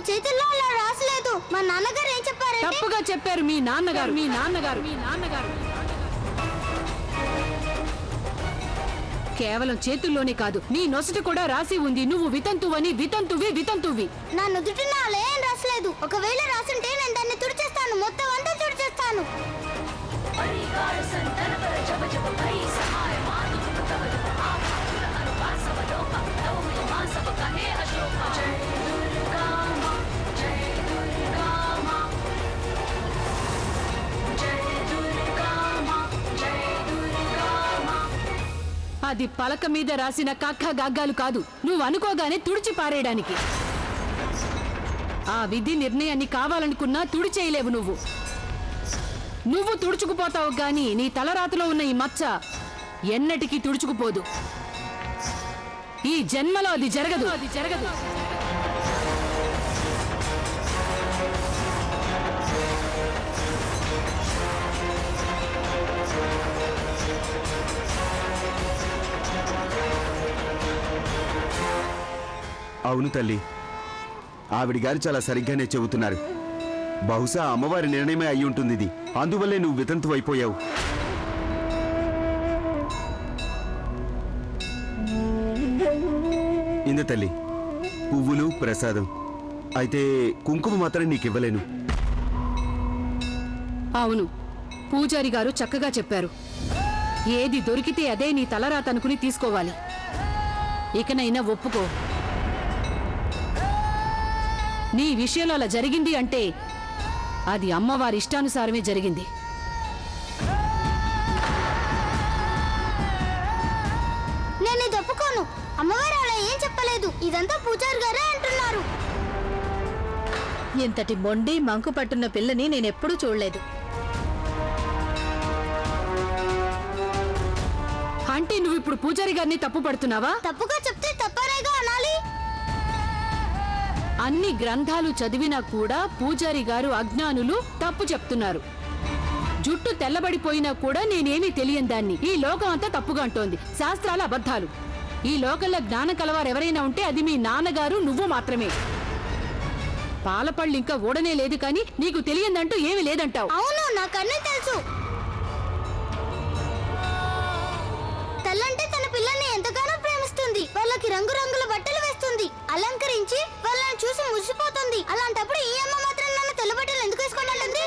చేతుల్లో అలా రాసలేదు. మా నాన్నగారు ఏం చెప్పారు? తప్పుగా చెప్పారు మీ నాన్నగారు. కేవలం చేతుల్లోనే కాదు, నీ నొసట కూడా రాసి ఉంది. నువ్వు వితంతువని. వితంతువి. నా నుదుటిన అలా ఏం రాసలేదు. ఒకవేళ రాసుంటే నేను దాన్ని తుడిచేస్తాను, మొత్తం అంతా తుడిచేస్తాను. అది పలక మీద రాసిన కక్క గగ్గాలు కాదు, నువ్వు అనుకోగానే తుడిచి పారేయడానికి. ఆ విధి నిర్ణయాన్ని కావాలనుకున్నా తుడిచేయలేవు. నువ్వు తుడుచుకుపోతావు గాని నీ తలరాతలో ఉన్న ఈ మచ్చ ఎన్నటికీ తుడుచుకుపోదు. ఈ జన్మలో అది జరగదు. అవును తల్లి, ఆవిడ గారు చాలా సరిగ్గానే చెబుతున్నారు. బహుశా అమ్మవారి నిర్ణయమే అయి ఉంటుంది ఇది. అందువల్లే నువ్వు వితంతు అయిపోయావు. ఇంద తల్లి, పువ్వులు ప్రసాదం. అయితే కుంకుమ మాత్రం నీకివ్వలేను. అవును, పూజారి గారు చక్కగా చెప్పారు. ఏది దొరికితే అదే నీ తలరాత అనుకుని తీసుకోవాలి. ఇకనైనా ఒప్పుకో. నీ విషయంలో అలా జరిగింది అంటే అది అమ్మవారి ఇష్టానుసారమే జరిగింది. నేను ఇది ఒప్పుకోను. అమ్మవారు అలా ఏం చెప్పలేదు. ఇదంతా పూజారి గారే అంటున్నారు. ఇంతటి మొండి మంకు పట్టున్న పిల్లని నేనెప్పుడూ చూడలేదు. అంటే నువ్వు ఇప్పుడు పూజారి గారిని తప్పు పడుతున్నావా? తప్పుగా చెప్తే తప్పనేగా అనాలి. అన్ని గ్రంథాలు చదివినా కూడా పూజారి గారు అజ్ఞానులు, తప్పు చెప్తున్నారు. జుట్టు తెల్లబడిపోయినా కూడా నేనేమీ తెలియని దాన్ని. ఈ లోకం అంతా తప్పుగా అంటోంది. శాస్త్రాల అబద్ధాలు. ఈ లోకంలో జ్ఞానం కలవారు ఎవరైనా ఉంటే అది మీ నాన్నగారు, నువ్వు మాత్రమే. పాలపళ్ళు ఇంకా ఊడనే లేదు కానీ నీకు తెలియందంటూ ఏమీ లేదంటావు. అవును, నాకన్నీ తెలుసు. తల్లంటే తన పిల్లల్ని ఎంతగానో ప్రేమిస్తుంది. వాళ్ళకి రంగురంగుల బట్టలు వేస్తుంది, అలంకరించి వాళ్ళని చూసి మురిసిపోతుంది. అలాంటప్పుడు ఈ అమ్మ మాత్రం నన్ను తెల్ల బట్టలు ఎందుకు వేసుకోమంటుంది?